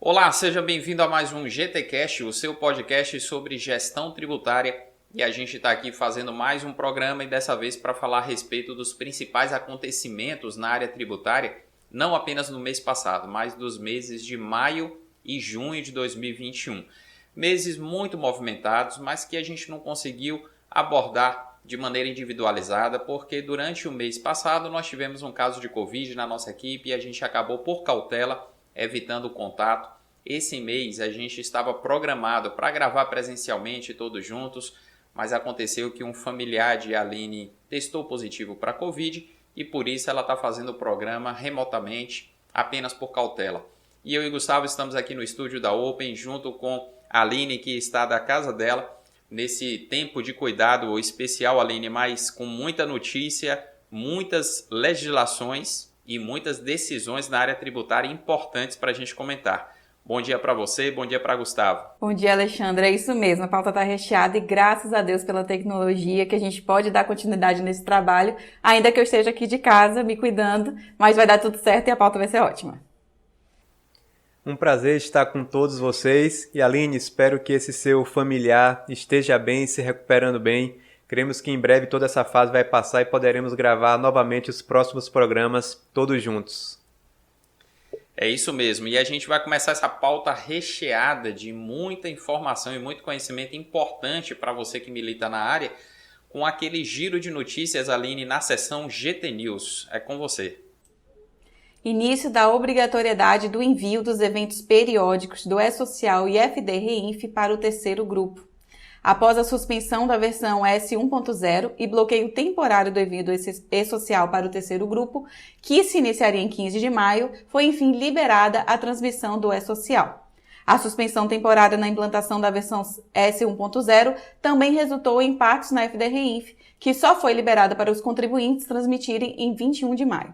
Olá, seja bem-vindo a mais um GTcast, o seu podcast sobre gestão tributária. E a gente está aqui fazendo mais um programa e dessa vez para falar a respeito dos principais acontecimentos na área tributária, não apenas no mês passado, mas dos meses de maio e junho de 2021. Meses muito movimentados, mas que a gente não conseguiu abordar de maneira individualizada, porque durante o mês passado nós tivemos um caso de Covid na nossa equipe e a gente acabou, por cautela, evitando o contato. Esse mês a gente estava programado para gravar presencialmente todos juntos, mas aconteceu que um familiar de Aline testou positivo para Covid e por isso ela está fazendo o programa remotamente, apenas por cautela. E eu e Gustavo estamos aqui no estúdio da Open, junto com a Aline, que está da casa dela, nesse tempo de cuidado especial, Aline, mas com muita notícia, muitas legislações e muitas decisões na área tributária importantes para a gente comentar. Bom dia para você, bom dia para Gustavo. Bom dia, Alexandre. É isso mesmo, a pauta está recheada e graças a Deus pela tecnologia que a gente pode dar continuidade nesse trabalho, ainda que eu esteja aqui de casa me cuidando, mas vai dar tudo certo e a pauta vai ser ótima. Um prazer estar com todos vocês e Aline, espero que esse seu familiar esteja bem, se recuperando bem. Queremos que em breve toda essa fase vai passar e poderemos gravar novamente os próximos programas todos juntos. É isso mesmo, e a gente vai começar essa pauta recheada de muita informação e muito conhecimento importante para você que milita na área, com aquele giro de notícias, Aline, na seção GT News. É com você. Início da obrigatoriedade do envio dos eventos periódicos do E-Social e FD-REINF para o terceiro grupo. Após a suspensão da versão S1.0 e bloqueio temporário do envio do E-Social para o terceiro grupo, que se iniciaria em 15 de maio, foi enfim liberada a transmissão do E-Social. A suspensão temporária na implantação da versão S1.0 também resultou em impactos na FD-REINF, que só foi liberada para os contribuintes transmitirem em 21 de maio.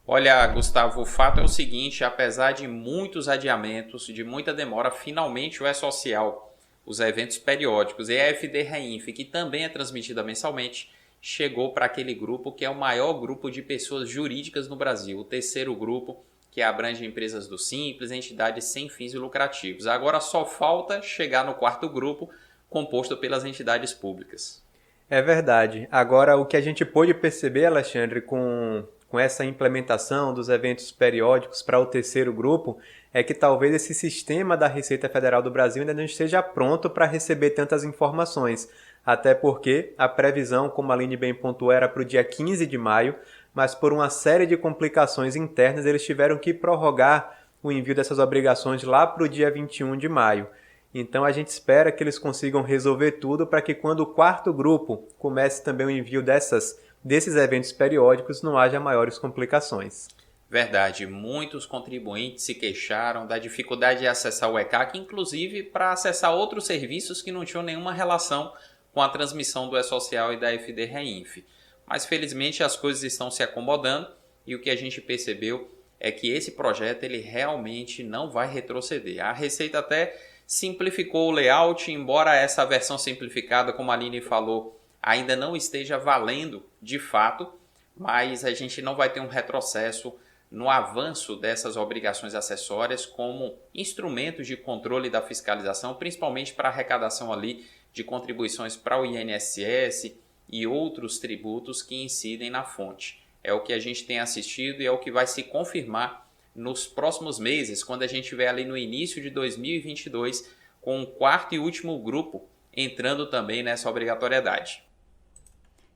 Olha, Gustavo, o fato é o seguinte, apesar de muitos adiamentos, de muita demora, finalmente o E-Social, os eventos periódicos e a FD-REINF, que também é transmitida mensalmente, chegou para aquele grupo que é o maior grupo de pessoas jurídicas no Brasil, o terceiro grupo, que abrange empresas do Simples, entidades sem fins lucrativos. Agora só falta chegar no quarto grupo, composto pelas entidades públicas. É verdade. Agora, o que a gente pôde perceber, Alexandre, com essa implementação dos eventos periódicos para o terceiro grupo, é que talvez esse sistema da Receita Federal do Brasil ainda não esteja pronto para receber tantas informações, até porque a previsão, como a Aline bem pontuou, era para o dia 15 de maio, mas por uma série de complicações internas eles tiveram que prorrogar o envio dessas obrigações lá para o dia 21 de maio. Então a gente espera que eles consigam resolver tudo para que quando o quarto grupo comece também o envio desses eventos periódicos não haja maiores complicações. Verdade, muitos contribuintes se queixaram da dificuldade de acessar o ECAC, inclusive para acessar outros serviços que não tinham nenhuma relação com a transmissão do E-Social e da FD-REINF. Mas felizmente as coisas estão se acomodando e o que a gente percebeu é que esse projeto ele realmente não vai retroceder. A Receita até simplificou o layout, embora essa versão simplificada, como a Aline falou, ainda não esteja valendo de fato, mas a gente não vai ter um retrocesso no avanço dessas obrigações acessórias como instrumentos de controle da fiscalização, principalmente para arrecadação ali de contribuições para o INSS e outros tributos que incidem na fonte. É o que a gente tem assistido e é o que vai se confirmar nos próximos meses, quando a gente estiver ali no início de 2022, com o quarto e último grupo entrando também nessa obrigatoriedade.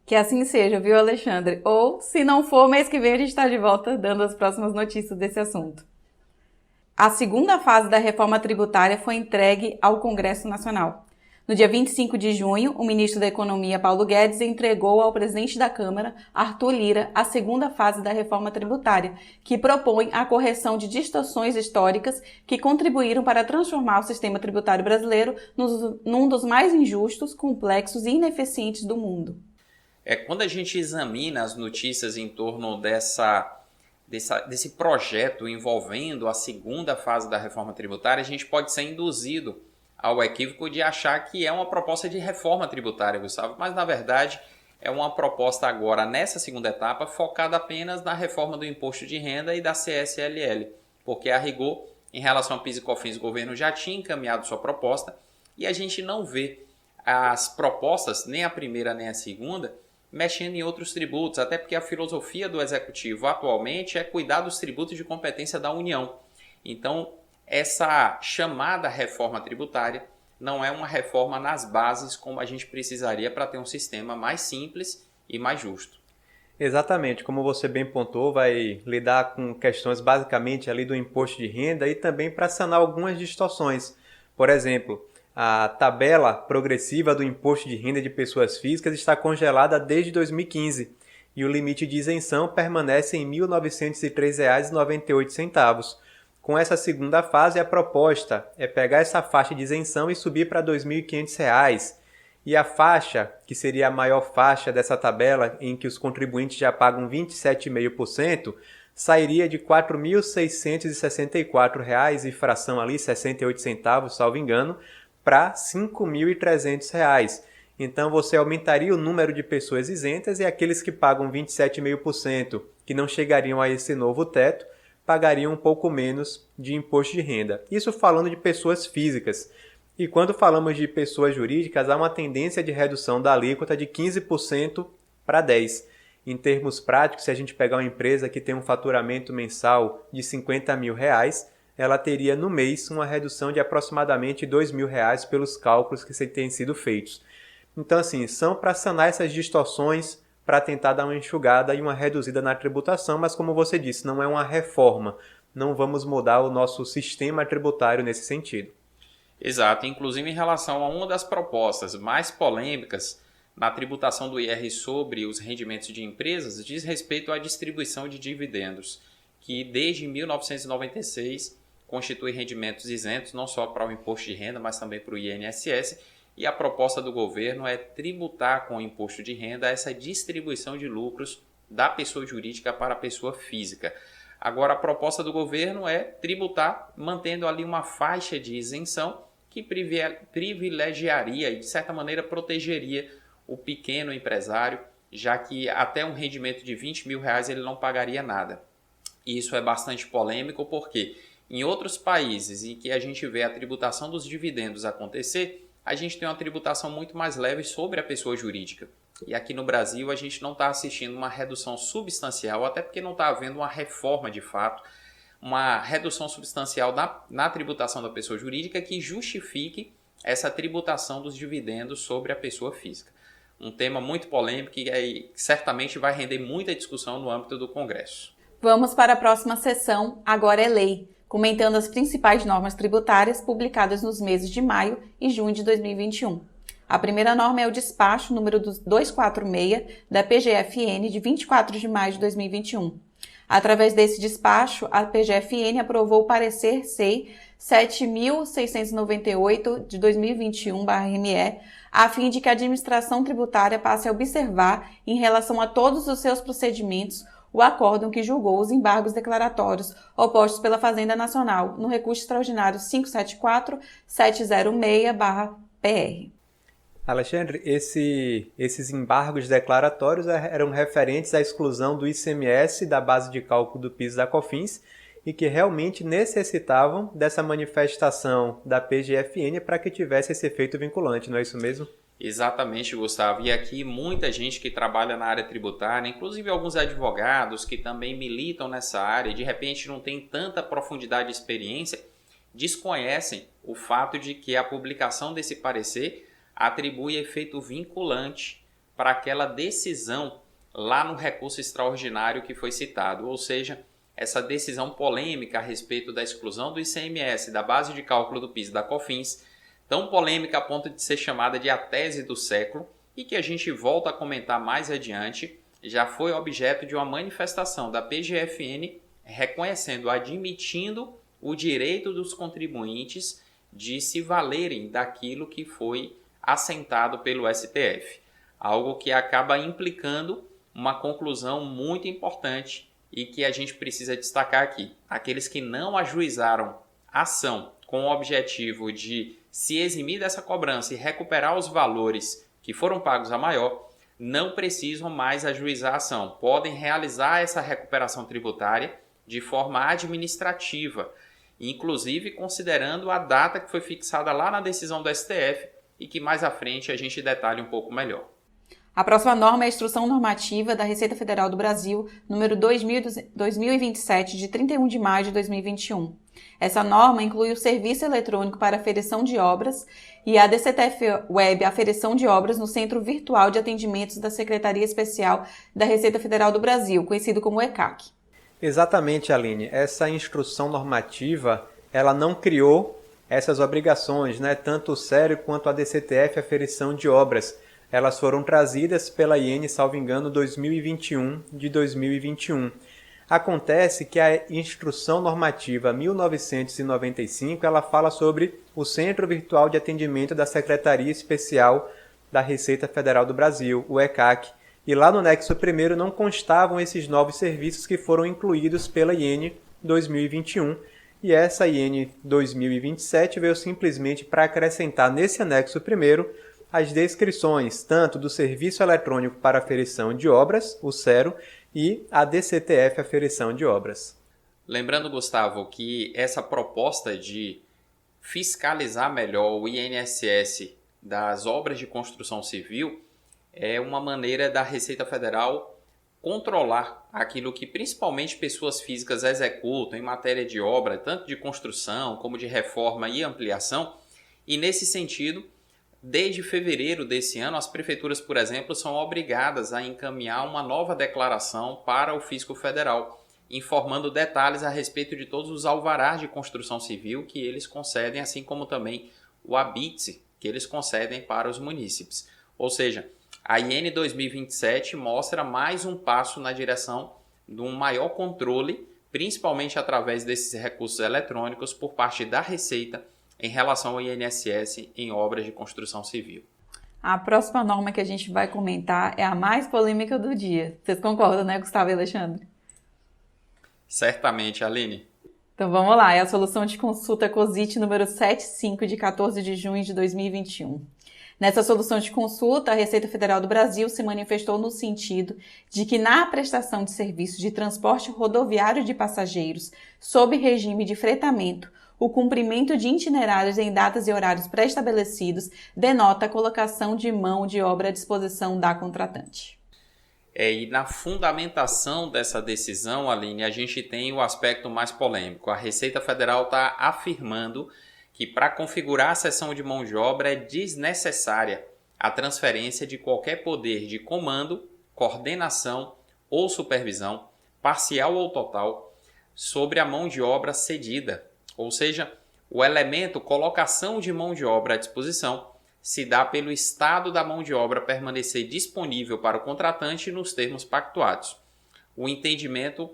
Que assim seja, viu, Alexandre? Ou, se não for, mês que vem a gente está de volta dando as próximas notícias desse assunto. A segunda fase da reforma tributária foi entregue ao Congresso Nacional. No dia 25 de junho, o ministro da Economia, Paulo Guedes, entregou ao presidente da Câmara, Arthur Lira, a segunda fase da reforma tributária, que propõe a correção de distorções históricas que contribuíram para transformar o sistema tributário brasileiro num dos mais injustos, complexos e ineficientes do mundo. Quando a gente examina as notícias em torno desse projeto envolvendo a segunda fase da reforma tributária, a gente pode ser induzido ao equívoco de achar que é uma proposta de reforma tributária, Gustavo, mas na verdade é uma proposta agora, nessa segunda etapa, focada apenas na reforma do imposto de renda e da CSLL, porque a rigor Em relação ao PIS e COFINS, o governo já tinha encaminhado sua proposta e a gente não vê as propostas, nem a primeira nem a segunda, mexendo em outros tributos, até porque a filosofia do Executivo atualmente é cuidar dos tributos de competência da União. Então, essa chamada reforma tributária não é uma reforma nas bases como a gente precisaria para ter um sistema mais simples e mais justo. Exatamente, como você bem pontuou, vai lidar com questões basicamente ali do imposto de renda e também para sanar algumas distorções. Por exemplo, a tabela progressiva do imposto de renda de pessoas físicas está congelada desde 2015 e o limite de isenção permanece em R$ 1.903,98. Com essa segunda fase, a proposta é pegar essa faixa de isenção e subir para R$ 2.500. E a faixa, que seria a maior faixa dessa tabela, em que os contribuintes já pagam 27,5%, sairia de R$ 4.664 e fração ali, 68 centavos, salvo engano, para R$ 5.300. Então você aumentaria o número de pessoas isentas e aqueles que pagam 27,5%, que não chegariam a esse novo teto, pagariam um pouco menos de imposto de renda. Isso falando de pessoas físicas. E quando falamos de pessoas jurídicas, há uma tendência de redução da alíquota de 15% para 10%. Em termos práticos, se a gente pegar uma empresa que tem um faturamento mensal de R$ 50 mil, ela teria no mês uma redução de aproximadamente R$ 2.000 pelos cálculos que têm sido feitos. Então, assim, são para sanar essas distorções, para tentar dar uma enxugada e uma reduzida na tributação, mas como você disse, não é uma reforma. Não vamos mudar o nosso sistema tributário nesse sentido. Exato, inclusive em relação a uma das propostas mais polêmicas na tributação do IR sobre os rendimentos de empresas, diz respeito à distribuição de dividendos, que desde 1996 constitui rendimentos isentos não só para o imposto de renda, mas também para o INSS, e a proposta do governo é tributar com o imposto de renda essa distribuição de lucros da pessoa jurídica para a pessoa física. Agora, a proposta do governo é tributar mantendo ali uma faixa de isenção que privilegiaria e, de certa maneira, protegeria o pequeno empresário, já que até um rendimento de R$ 20 mil ele não pagaria nada. E isso é bastante polêmico porque em outros países em que a gente vê a tributação dos dividendos acontecer, a gente tem uma tributação muito mais leve sobre a pessoa jurídica. E aqui no Brasil a gente não está assistindo uma redução substancial, até porque não está havendo uma reforma de fato, uma redução substancial na tributação da pessoa jurídica que justifique essa tributação dos dividendos sobre a pessoa física. Um tema muito polêmico e certamente vai render muita discussão no âmbito do Congresso. Vamos para a próxima sessão, Agora é Lei, comentando as principais normas tributárias publicadas nos meses de maio e junho de 2021. A primeira norma é o despacho número 246 da PGFN de 24 de maio de 2021. Através desse despacho, a PGFN aprovou o parecer SEI 7.698 de 2021/ME, a fim de que a administração tributária passe a observar, em relação a todos os seus procedimentos, o acórdão que julgou os embargos declaratórios opostos pela Fazenda Nacional no recurso extraordinário 574-706/PR. Alexandre, esses embargos declaratórios eram referentes à exclusão do ICMS da base de cálculo do PIS e da COFINS e que realmente necessitavam dessa manifestação da PGFN para que tivesse esse efeito vinculante, não é isso mesmo? Exatamente, Gustavo. E aqui muita gente que trabalha na área tributária, inclusive alguns advogados que também militam nessa área e de repente não tem tanta profundidade de experiência, desconhecem o fato de que a publicação desse parecer atribui efeito vinculante para aquela decisão lá no recurso extraordinário que foi citado, ou seja, essa decisão polêmica a respeito da exclusão do ICMS da base de cálculo do PIS e da COFINS, tão polêmica a ponto de ser chamada de a tese do século e que a gente volta a comentar mais adiante, já foi objeto de uma manifestação da PGFN reconhecendo, admitindo o direito dos contribuintes de se valerem daquilo que foi assentado pelo STF, algo que acaba implicando uma conclusão muito importante e que a gente precisa destacar aqui. Aqueles que não ajuizaram ação com o objetivo de se eximir dessa cobrança e recuperar os valores que foram pagos a maior, não precisam mais ajuizar a ação. Podem realizar essa recuperação tributária de forma administrativa. inclusive considerando a data que foi fixada lá na decisão do STF e que mais à frente a gente detalhe um pouco melhor. A próxima norma é a Instrução Normativa da Receita Federal do Brasil, número 2027, de 31 de maio de 2021. Essa norma inclui o Serviço Eletrônico para Aferição de Obras e a DCTF Web Aferição de Obras no Centro Virtual de Atendimentos da Secretaria Especial da Receita Federal do Brasil, conhecido como ECAC. Exatamente, Aline. Essa instrução normativa, ela não criou essas obrigações, né? Tanto o SERE quanto a DCTF Aferição de Obras. Elas foram trazidas pela IN, salvo engano, 2021 de 2021. Acontece que a Instrução Normativa 1995, ela fala sobre o Centro Virtual de Atendimento da Secretaria Especial da Receita Federal do Brasil, o ECAC. E lá no anexo 1º não constavam esses novos serviços que foram incluídos pela IN 2021. E essa IN 2027 veio simplesmente para acrescentar nesse anexo 1º as descrições tanto do Serviço Eletrônico para Aferição de Obras, o SERO, e a DCTF Aferição de Obras. Lembrando, Gustavo, que essa proposta de fiscalizar melhor o INSS das obras de construção civil é uma maneira da Receita Federal controlar aquilo que principalmente pessoas físicas executam em matéria de obra, tanto de construção como de reforma e ampliação. E nesse sentido, desde fevereiro desse ano, as prefeituras, por exemplo, são obrigadas a encaminhar uma nova declaração para o Fisco Federal, informando detalhes a respeito de todos os alvarás de construção civil que eles concedem, assim como também o ABITSE, que eles concedem para os munícipes. Ou seja, a IN 2027 mostra mais um passo na direção de um maior controle, principalmente através desses recursos eletrônicos por parte da Receita, em relação ao INSS em obras de construção civil. A próxima norma que a gente vai comentar é a mais polêmica do dia. Vocês concordam, né, Gustavo e Alexandre? Certamente, Aline. Então vamos lá, é a solução de consulta COSIT número 75 de 14 de junho de 2021. Nessa solução de consulta, a Receita Federal do Brasil se manifestou no sentido de que na prestação de serviços de transporte rodoviário de passageiros sob regime de fretamento, o cumprimento de itinerários em datas e horários pré-estabelecidos denota a colocação de mão de obra à disposição da contratante. E na fundamentação dessa decisão, Aline, a gente tem o aspecto mais polêmico. A Receita Federal está afirmando que para configurar a cessão de mão de obra é desnecessária a transferência de qualquer poder de comando, coordenação ou supervisão, parcial ou total, sobre a mão de obra cedida. Ou seja, o elemento colocação de mão de obra à disposição se dá pelo estado da mão de obra permanecer disponível para o contratante nos termos pactuados. O entendimento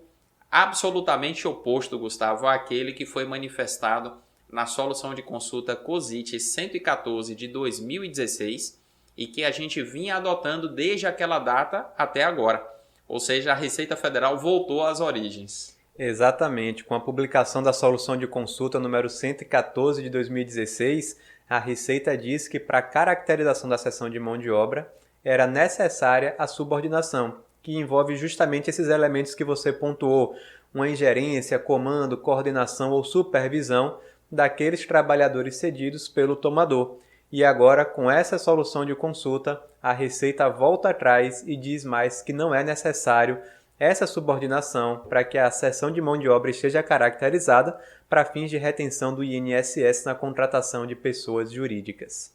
absolutamente oposto, Gustavo, àquele que foi manifestado na solução de consulta COSIT 114 de 2016 e que a gente vinha adotando desde aquela data até agora. Ou seja, a Receita Federal voltou às origens. Exatamente. Com a publicação da solução de consulta número 114 de 2016, a Receita diz que para a caracterização da cessão de mão de obra era necessária a subordinação, que envolve justamente esses elementos que você pontuou, uma ingerência, comando, coordenação ou supervisão daqueles trabalhadores cedidos pelo tomador. E agora, com essa solução de consulta, a Receita volta atrás e diz mais que não é necessário essa subordinação para que a cessão de mão de obra esteja caracterizada para fins de retenção do INSS na contratação de pessoas jurídicas.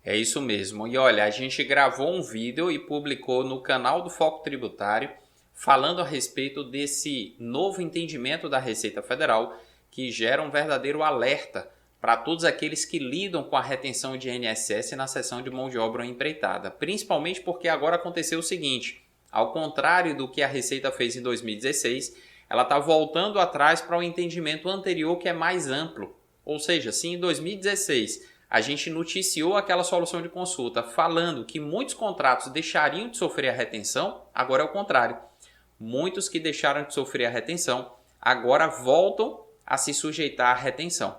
É isso mesmo. E olha, a gente gravou um vídeo e publicou no canal do Foco Tributário falando a respeito desse novo entendimento da Receita Federal que gera um verdadeiro alerta para todos aqueles que lidam com a retenção de INSS na cessão de mão de obra empreitada. Principalmente porque agora aconteceu o seguinte: ao contrário do que a Receita fez em 2016, ela está voltando atrás para o entendimento anterior que é mais amplo. Ou seja, se em 2016 a gente noticiou aquela solução de consulta falando que muitos contratos deixariam de sofrer a retenção, agora é o contrário. Muitos que deixaram de sofrer a retenção agora voltam a se sujeitar à retenção.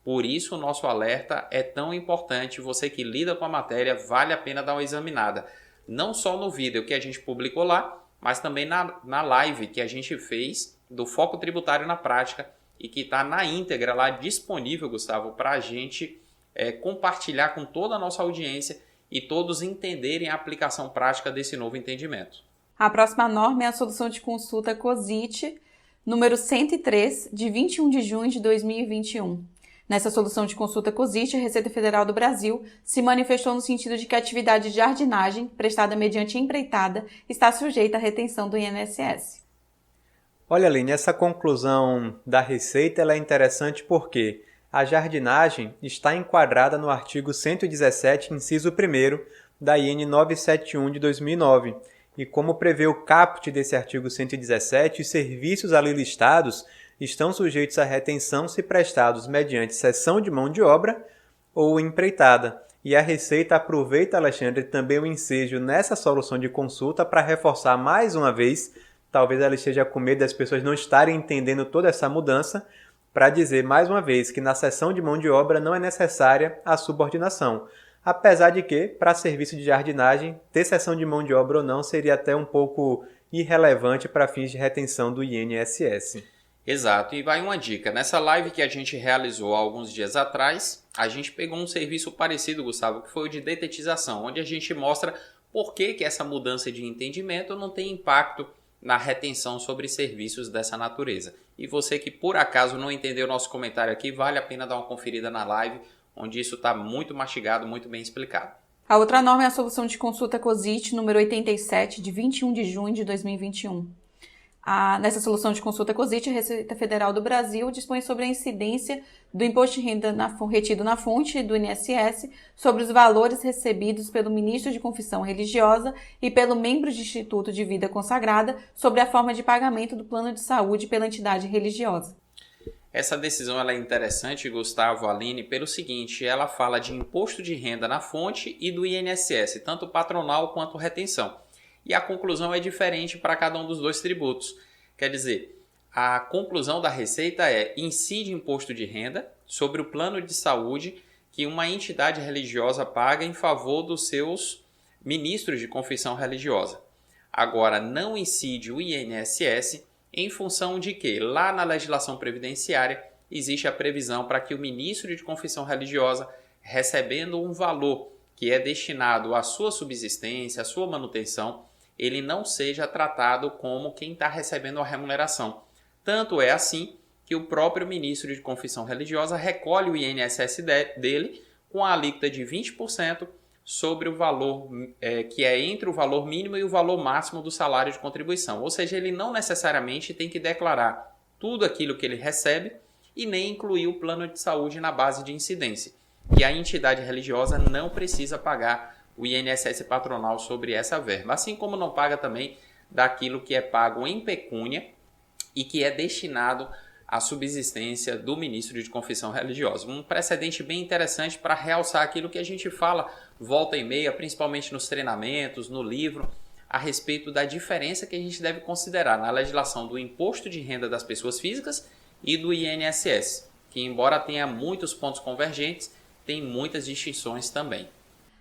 Por isso o nosso alerta é tão importante. Você que lida com a matéria, vale a pena dar uma examinada. Não só no vídeo que a gente publicou lá, mas também na live que a gente fez do Foco Tributário na Prática, e que está na íntegra lá disponível, Gustavo, para a gente compartilhar com toda a nossa audiência e todos entenderem a aplicação prática desse novo entendimento. A próxima norma é a solução de consulta COSIT, número 103, de 21 de junho de 2021. Nessa solução de consulta COSIT, a Receita Federal do Brasil se manifestou no sentido de que a atividade de jardinagem, prestada mediante empreitada, está sujeita à retenção do INSS. Olha, Aline, essa conclusão da Receita ela é interessante porque a jardinagem está enquadrada no artigo 117, inciso 1º, da IN 971 de 2009. E como prevê o caput desse artigo 117, os serviços ali listados estão sujeitos à retenção se prestados mediante cessão de mão de obra ou empreitada. E a Receita aproveita, Alexandre, também o ensejo nessa solução de consulta para reforçar mais uma vez, talvez ela esteja com medo das pessoas não estarem entendendo toda essa mudança, para dizer mais uma vez que na cessão de mão de obra não é necessária a subordinação. Apesar de que, para serviço de jardinagem, ter cessão de mão de obra ou não seria até um pouco irrelevante para fins de retenção do INSS. Exato, e vai uma dica. Nessa live que a gente realizou há alguns dias atrás, a gente pegou um serviço parecido, Gustavo, que foi o de detetização, onde a gente mostra por que essa mudança de entendimento não tem impacto na retenção sobre serviços dessa natureza. E você que por acaso não entendeu o nosso comentário aqui, vale a pena dar uma conferida na live, onde isso está muito mastigado, muito bem explicado. A outra norma é a solução de consulta COSIT, número 87, de 21 de junho de 2021. Nessa solução de consulta COSIT, a Receita Federal do Brasil dispõe sobre a incidência do imposto de renda retido na fonte do INSS sobre os valores recebidos pelo ministro de confissão religiosa e pelo membro de Instituto de Vida Consagrada sobre a forma de pagamento do plano de saúde pela entidade religiosa. Essa decisão ela é interessante, Gustavo, Aline, pelo seguinte, ela fala de imposto de renda na fonte e do INSS, tanto patronal quanto retenção. E a conclusão é diferente para cada um dos dois tributos. Quer dizer, a conclusão da Receita incide imposto de renda sobre o plano de saúde que uma entidade religiosa paga em favor dos seus ministros de confissão religiosa. Agora, não incide o INSS em função de que, lá na legislação previdenciária, existe a previsão para que o ministro de confissão religiosa, recebendo um valor que é destinado à sua subsistência, à sua manutenção, ele não seja tratado como quem está recebendo a remuneração. Tanto é assim que o próprio ministro de confissão religiosa recolhe o INSS dele com a alíquota de 20% sobre o valor que é entre o valor mínimo e o valor máximo do salário de contribuição. Ou seja, ele não necessariamente tem que declarar tudo aquilo que ele recebe e nem incluir o plano de saúde na base de incidência. E a entidade religiosa não precisa pagar o INSS patronal sobre essa verba, assim como não paga também daquilo que é pago em pecúnia e que é destinado à subsistência do ministro de confissão religiosa. Um precedente bem interessante para realçar aquilo que a gente fala volta e meia, principalmente nos treinamentos, no livro, a respeito da diferença que a gente deve considerar na legislação do imposto de renda das pessoas físicas e do INSS, que embora tenha muitos pontos convergentes, tem muitas distinções também.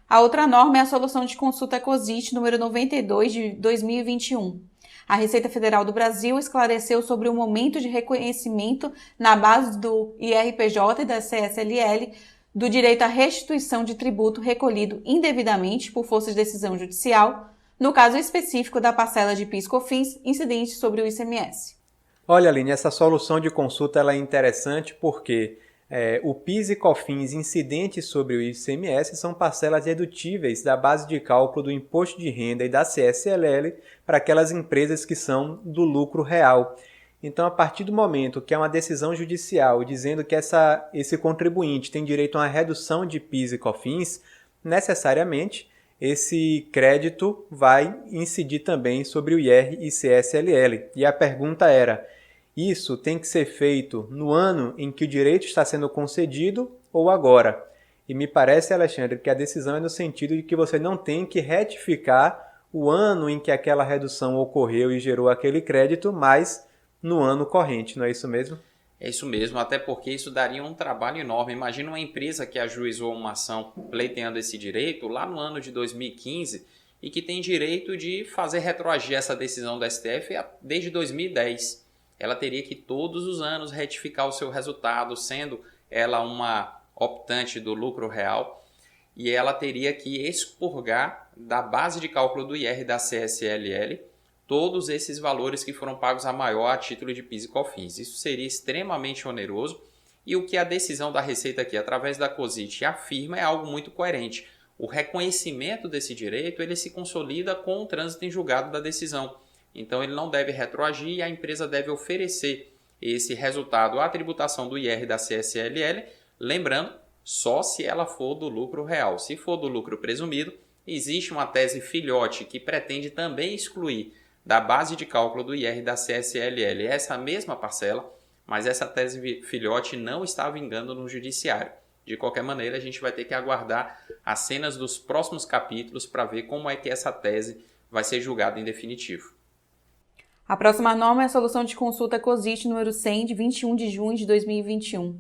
A outra norma é a solução de consulta COSIT número 92 de 2021. A Receita Federal do Brasil esclareceu sobre o momento de reconhecimento na base do IRPJ e da CSLL do direito à restituição de tributo recolhido indevidamente por força de decisão judicial, no caso específico da parcela de PIS/COFINS incidente sobre o ICMS. Olha, Aline, essa solução de consulta ela é interessante porque o PIS e COFINS incidentes sobre o ICMS são parcelas dedutíveis da base de cálculo do imposto de renda e da CSLL para aquelas empresas que são do lucro real. Então, a partir do momento que há uma decisão judicial dizendo que esse contribuinte tem direito a uma redução de PIS e COFINS, necessariamente esse crédito vai incidir também sobre o IR e CSLL. E a pergunta era: isso tem que ser feito no ano em que o direito está sendo concedido ou agora? E me parece, Alexandre, que a decisão é no sentido de que você não tem que retificar o ano em que aquela redução ocorreu e gerou aquele crédito, mas no ano corrente, não é isso mesmo? É isso mesmo, até porque isso daria um trabalho enorme. Imagina uma empresa que ajuizou uma ação pleiteando esse direito lá no ano de 2015 e que tem direito de fazer retroagir essa decisão do STF desde 2010. ela teria que todos os anos retificar o seu resultado, sendo ela uma optante do lucro real, e ela teria que expurgar da base de cálculo do IR da CSLL todos esses valores que foram pagos a maior a título de PIS e COFINS. Isso seria extremamente oneroso, e o que a decisão da Receita aqui, através da COSIT, afirma é algo muito coerente. O reconhecimento desse direito ele se consolida com o trânsito em julgado da decisão. Então, ele não deve retroagir e a empresa deve oferecer esse resultado à tributação do IR da CSLL, lembrando, só se ela for do lucro real. Se for do lucro presumido, existe uma tese filhote que pretende também excluir da base de cálculo do IR da CSLL essa mesma parcela, mas essa tese filhote não está vingando no judiciário. De qualquer maneira, a gente vai ter que aguardar as cenas dos próximos capítulos para ver como é que essa tese vai ser julgada em definitivo. A próxima norma é a Solução de Consulta COSIT número 100, de 21 de junho de 2021,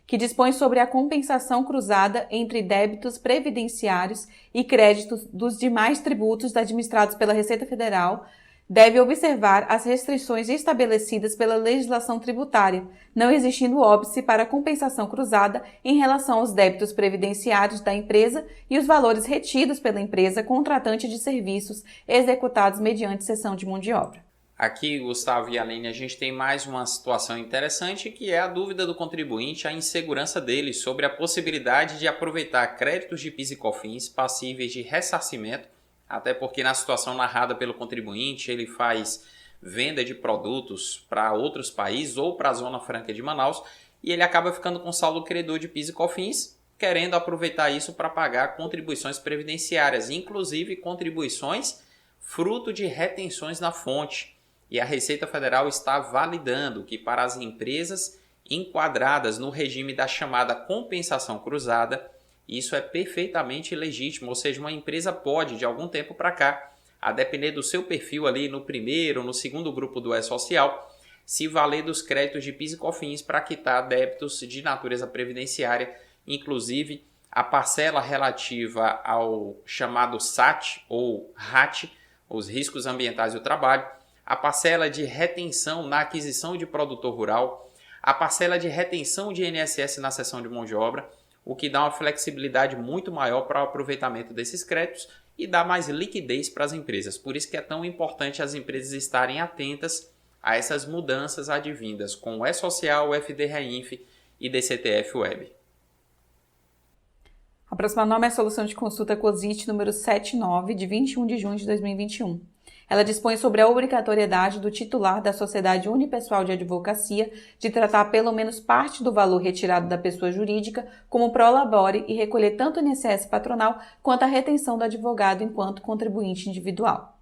que dispõe sobre a compensação cruzada entre débitos previdenciários e créditos dos demais tributos administrados pela Receita Federal. Deve observar as restrições estabelecidas pela legislação tributária, não existindo óbice para compensação cruzada em relação aos débitos previdenciários da empresa e os valores retidos pela empresa contratante de serviços executados mediante cessão de mão de obra. Aqui, Gustavo e Aline, a gente tem mais uma situação interessante que é a dúvida do contribuinte, a insegurança dele sobre a possibilidade de aproveitar créditos de PIS e COFINS passíveis de ressarcimento, até porque na situação narrada pelo contribuinte ele faz venda de produtos para outros países ou para a Zona Franca de Manaus e ele acaba ficando com saldo credor de PIS e COFINS, querendo aproveitar isso para pagar contribuições previdenciárias, inclusive contribuições fruto de retenções na fonte. E a Receita Federal está validando que para as empresas enquadradas no regime da chamada compensação cruzada, isso é perfeitamente legítimo, ou seja, uma empresa pode, de algum tempo para cá, a depender do seu perfil ali no primeiro ou no segundo grupo do E-Social, se valer dos créditos de PIS e COFINS para quitar débitos de natureza previdenciária, inclusive a parcela relativa ao chamado SAT ou RAT, os riscos ambientais do trabalho, a parcela de retenção na aquisição de produtor rural, a parcela de retenção de INSS na cessão de mão de obra, o que dá uma flexibilidade muito maior para o aproveitamento desses créditos e dá mais liquidez para as empresas. Por isso que é tão importante as empresas estarem atentas a essas mudanças advindas com o E-Social, o FD-Reinf e DCTF Web. A próxima norma é a Solução de Consulta COSIT número 79, de 21 de junho de 2021. Ela dispõe sobre a obrigatoriedade do titular da Sociedade Unipessoal de Advocacia de tratar pelo menos parte do valor retirado da pessoa jurídica como prolabore e recolher tanto o INSS patronal quanto a retenção do advogado enquanto contribuinte individual.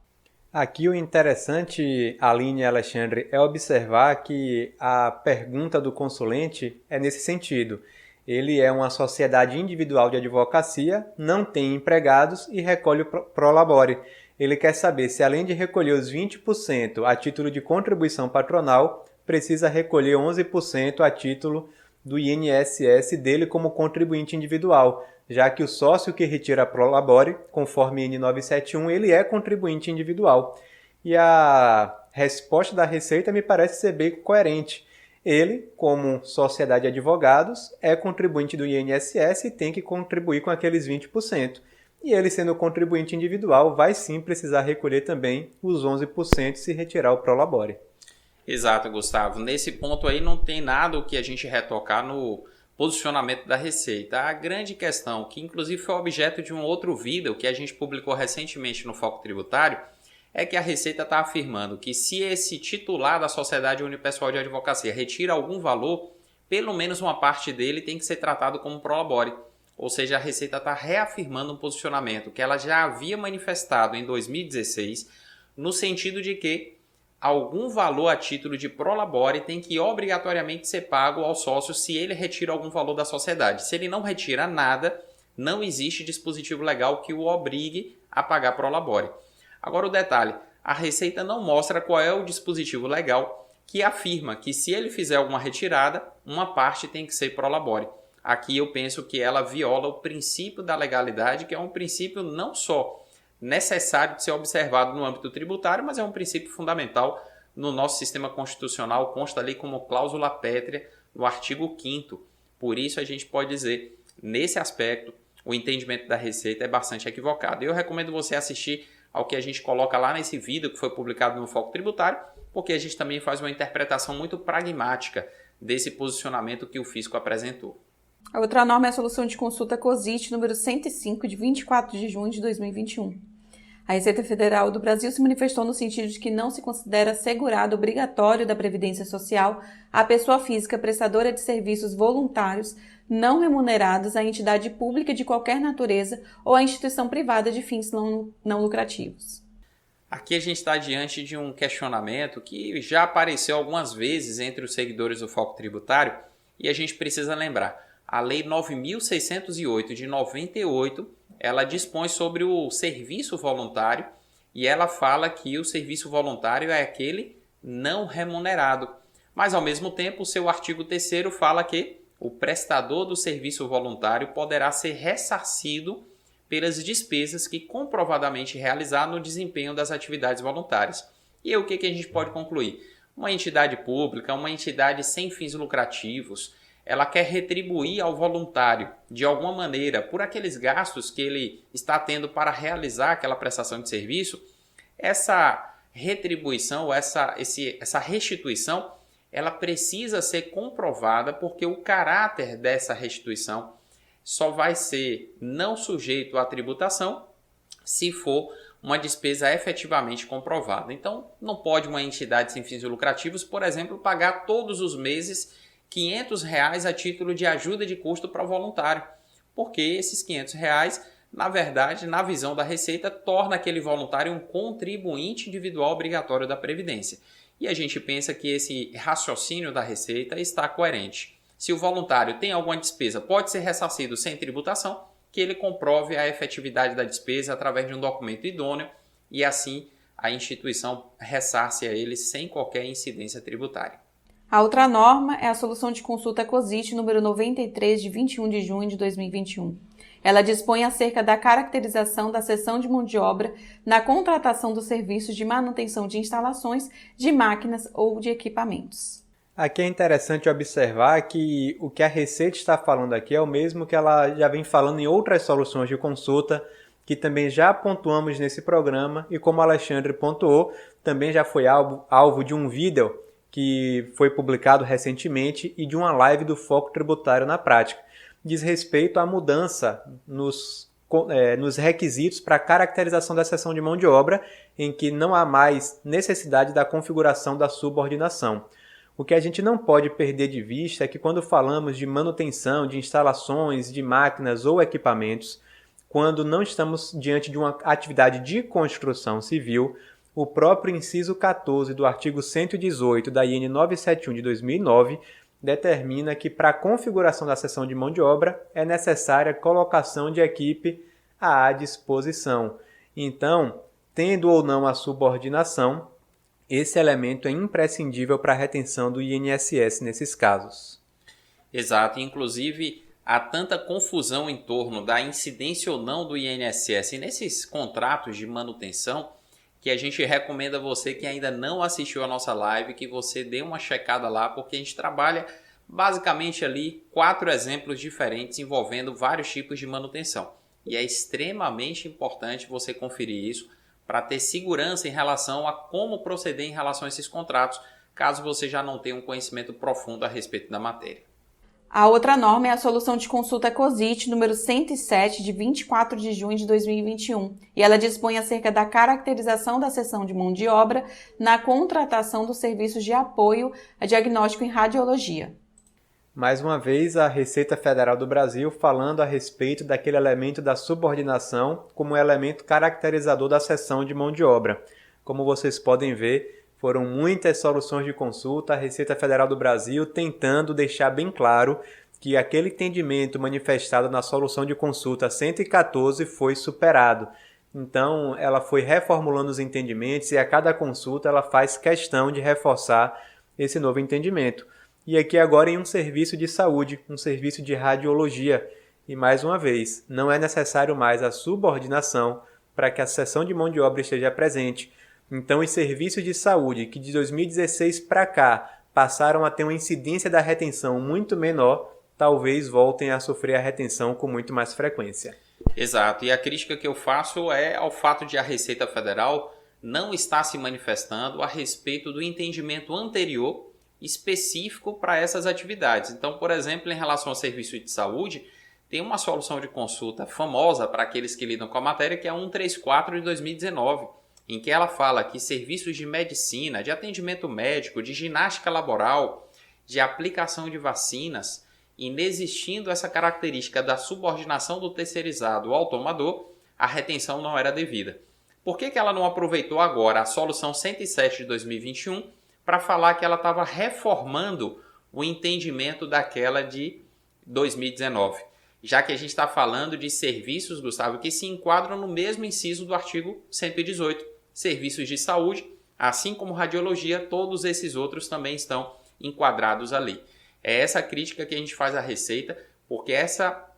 Aqui o interessante, Aline e Alexandre, é observar que a pergunta do consulente é nesse sentido. Ele é uma sociedade individual de advocacia, não tem empregados e recolhe o prolabore. Ele quer saber se, além de recolher os 20% a título de contribuição patronal, precisa recolher 11% a título do INSS dele como contribuinte individual, já que o sócio que retira a prolabore, conforme N 971, ele é contribuinte individual. E a resposta da Receita me parece ser bem coerente. Ele, como sociedade de advogados, é contribuinte do INSS e tem que contribuir com aqueles 20%. E ele, sendo contribuinte individual, vai sim precisar recolher também os 11% se retirar o prolabore. Exato, Gustavo. Nesse ponto aí não tem nada o que a gente retocar no posicionamento da Receita. A grande questão, que inclusive foi objeto de um outro vídeo que a gente publicou recentemente no Foco Tributário, é que a Receita está afirmando que se esse titular da Sociedade Unipessoal de Advocacia retira algum valor, pelo menos uma parte dele tem que ser tratado como prolabore. Ou seja, a Receita está reafirmando um posicionamento que ela já havia manifestado em 2016, no sentido de que algum valor a título de prolabore tem que obrigatoriamente ser pago ao sócio se ele retira algum valor da sociedade. Se ele não retira nada, não existe dispositivo legal que o obrigue a pagar prolabore. Agora o detalhe, a Receita não mostra qual é o dispositivo legal que afirma que se ele fizer alguma retirada, uma parte tem que ser prolabore. Aqui eu penso que ela viola o princípio da legalidade, que é um princípio não só necessário de ser observado no âmbito tributário, mas é um princípio fundamental no nosso sistema constitucional consta ali como cláusula pétrea no artigo 5º. Por isso a gente pode dizer, nesse aspecto, o entendimento da Receita é bastante equivocado. Eu recomendo você assistir ao que a gente coloca lá nesse vídeo que foi publicado no Foco Tributário, porque a gente também faz uma interpretação muito pragmática desse posicionamento que o fisco apresentou. A outra norma é a Solução de Consulta COSIT número 105, de 24 de junho de 2021. A Receita Federal do Brasil se manifestou no sentido de que não se considera segurado obrigatório da Previdência Social a pessoa física prestadora de serviços voluntários não remunerados à entidade pública de qualquer natureza ou à instituição privada de fins não lucrativos. Aqui a gente está diante de um questionamento que já apareceu algumas vezes entre os seguidores do Foco Tributário e a gente precisa lembrar. A Lei 9.608 de 98, ela dispõe sobre o serviço voluntário e ela fala que o serviço voluntário é aquele não remunerado. Mas, ao mesmo tempo, o seu artigo 3º fala que o prestador do serviço voluntário poderá ser ressarcido pelas despesas que comprovadamente realizar no desempenho das atividades voluntárias. E aí, o que a gente pode concluir? Uma entidade pública, uma entidade sem fins lucrativos, ela quer retribuir ao voluntário, de alguma maneira, por aqueles gastos que ele está tendo para realizar aquela prestação de serviço, essa retribuição, essa restituição, ela precisa ser comprovada porque o caráter dessa restituição só vai ser não sujeito à tributação se for uma despesa efetivamente comprovada. Então, não pode uma entidade sem fins lucrativos, por exemplo, pagar todos os meses R$500 a título de ajuda de custo para o voluntário, porque esses R$500, na verdade, na visão da Receita, torna aquele voluntário um contribuinte individual obrigatório da Previdência. E a gente pensa que esse raciocínio da Receita está coerente. Se o voluntário tem alguma despesa, pode ser ressarcido sem tributação, que ele comprove a efetividade da despesa através de um documento idôneo e assim a instituição ressarce a ele sem qualquer incidência tributária. A outra norma é a Solução de Consulta COSIT número 93, de 21 de junho de 2021. Ela dispõe acerca da caracterização da cessão de mão de obra na contratação dos serviços de manutenção de instalações, de máquinas ou de equipamentos. Aqui é interessante observar que o que a Receita está falando aqui é o mesmo que ela já vem falando em outras soluções de consulta, que também já pontuamos nesse programa e, como o Alexandre pontuou, também já foi alvo de um vídeo que foi publicado recentemente e de uma live do Foco Tributário na Prática. Diz respeito à mudança nos requisitos para a caracterização da cessão de mão de obra, em que não há mais necessidade da configuração da subordinação. O que a gente não pode perder de vista é que quando falamos de manutenção de instalações, de máquinas ou equipamentos, quando não estamos diante de uma atividade de construção civil, o próprio inciso 14 do artigo 118 da IN 971 de 2009 determina que para a configuração da cessão de mão de obra é necessária a colocação de equipe à disposição. Então, tendo ou não a subordinação, esse elemento é imprescindível para a retenção do INSS nesses casos. Exato, inclusive há tanta confusão em torno da incidência ou não do INSS nesses contratos de manutenção que a gente recomenda a você que ainda não assistiu a nossa live, que você dê uma checada lá, porque a gente trabalha basicamente ali 4 exemplos diferentes envolvendo vários tipos de manutenção. E é extremamente importante você conferir isso para ter segurança em relação a como proceder em relação a esses contratos, caso você já não tenha um conhecimento profundo a respeito da matéria. A outra norma é a Solução de Consulta COSIT número 107, de 24 de junho de 2021, e ela dispõe acerca da caracterização da cessão de mão de obra na contratação dos serviços de apoio a diagnóstico em radiologia. Mais uma vez, a Receita Federal do Brasil falando a respeito daquele elemento da subordinação como elemento caracterizador da cessão de mão de obra. Como vocês podem ver, foram muitas soluções de consulta, a Receita Federal do Brasil tentando deixar bem claro que aquele entendimento manifestado na solução de consulta 114 foi superado. Então, ela foi reformulando os entendimentos e a cada consulta ela faz questão de reforçar esse novo entendimento. E aqui agora em um serviço de saúde, um serviço de radiologia. E mais uma vez, não é necessário mais a subordinação para que a cessão de mão de obra esteja presente, Então, os serviços de saúde que de 2016 para cá passaram a ter uma incidência da retenção muito menor, talvez voltem a sofrer a retenção com muito mais frequência. Exato, e a crítica que eu faço é ao fato de a Receita Federal não estar se manifestando a respeito do entendimento anterior específico para essas atividades. Então, por exemplo, em relação ao serviço de saúde, tem uma solução de consulta famosa para aqueles que lidam com a matéria, que é a 134 de 2019, em que ela fala que serviços de medicina, de atendimento médico, de ginástica laboral, de aplicação de vacinas, inexistindo essa característica da subordinação do terceirizado ao tomador, a retenção não era devida. Por que ela não aproveitou agora a solução 107 de 2021 para falar que ela estava reformando o entendimento daquela de 2019? Já que a gente está falando de serviços, Gustavo, que se enquadram no mesmo inciso do artigo 118, serviços de saúde, assim como radiologia, todos esses outros também estão enquadrados ali. É essa crítica que a gente faz à Receita, porque essa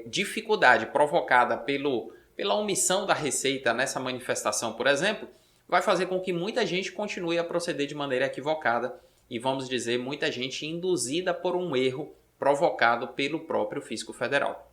dificuldade provocada pela omissão da Receita nessa manifestação, por exemplo, vai fazer com que muita gente continue a proceder de maneira equivocada e, vamos dizer, muita gente induzida por um erro provocado pelo próprio Fisco Federal.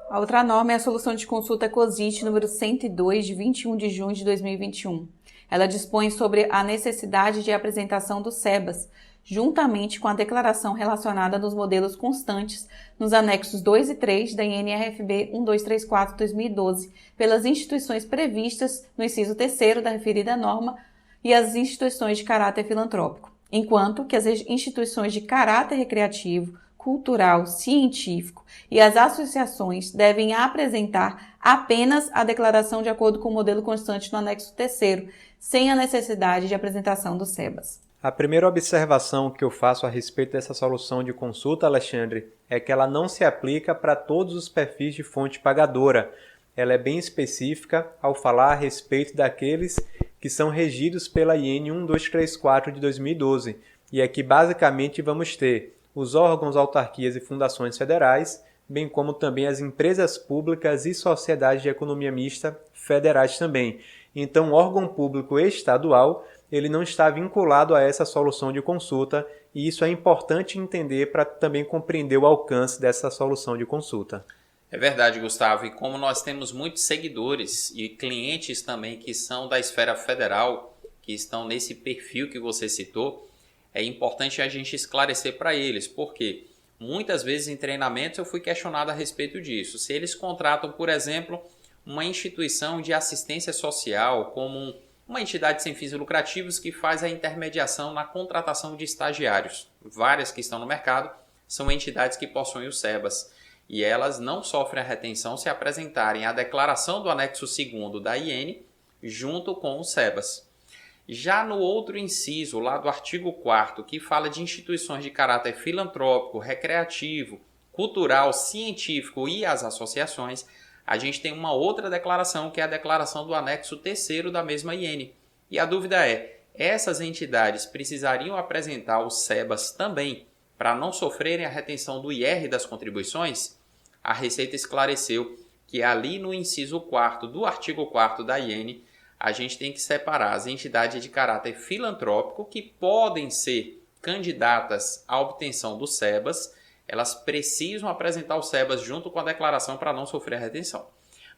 A outra norma é a Solução de Consulta COSIT número 102, de 21 de junho de 2021. Ela dispõe sobre a necessidade de apresentação do SEBAS, juntamente com a declaração relacionada nos modelos constantes nos anexos 2 e 3 da INRFB 1234/2012, pelas instituições previstas no inciso 3º da referida norma e as instituições de caráter filantrópico, enquanto que as instituições de caráter recreativo, cultural, científico e as associações devem apresentar apenas a declaração de acordo com o modelo constante no anexo 3º, sem a necessidade de apresentação do SEBAS. A primeira observação que eu faço a respeito dessa solução de consulta, Alexandre, é que ela não se aplica para todos os perfis de fonte pagadora. Ela é bem específica ao falar a respeito daqueles que são regidos pela IN 1234 de 2012. E aqui basicamente vamos ter os órgãos, autarquias e fundações federais, bem como também as empresas públicas e sociedades de economia mista federais também. Então, o órgão público estadual ele não está vinculado a essa solução de consulta e isso é importante entender para também compreender o alcance dessa solução de consulta. É verdade, Gustavo, e como nós temos muitos seguidores e clientes também que são da esfera federal, que estão nesse perfil que você citou, é importante a gente esclarecer para eles, porque muitas vezes em treinamentos eu fui questionado a respeito disso. Se eles contratam, por exemplo, uma instituição de assistência social, como uma entidade sem fins lucrativos que faz a intermediação na contratação de estagiários. Várias que estão no mercado são entidades que possuem o SEBAS e elas não sofrem a retenção se apresentarem a declaração do anexo 2º da IN junto com o SEBAS. Já no outro inciso, lá do artigo 4º, que fala de instituições de caráter filantrópico, recreativo, cultural, científico e as associações, a gente tem uma outra declaração, que é a declaração do anexo 3º da mesma IN. E a dúvida é, essas entidades precisariam apresentar o SEBAS também para não sofrerem a retenção do IR das contribuições? A Receita esclareceu que ali no inciso 4º do artigo 4º da IN, a gente tem que separar as entidades de caráter filantrópico que podem ser candidatas à obtenção do SEBAS. Elas precisam apresentar o SEBAS junto com a declaração para não sofrer a retenção.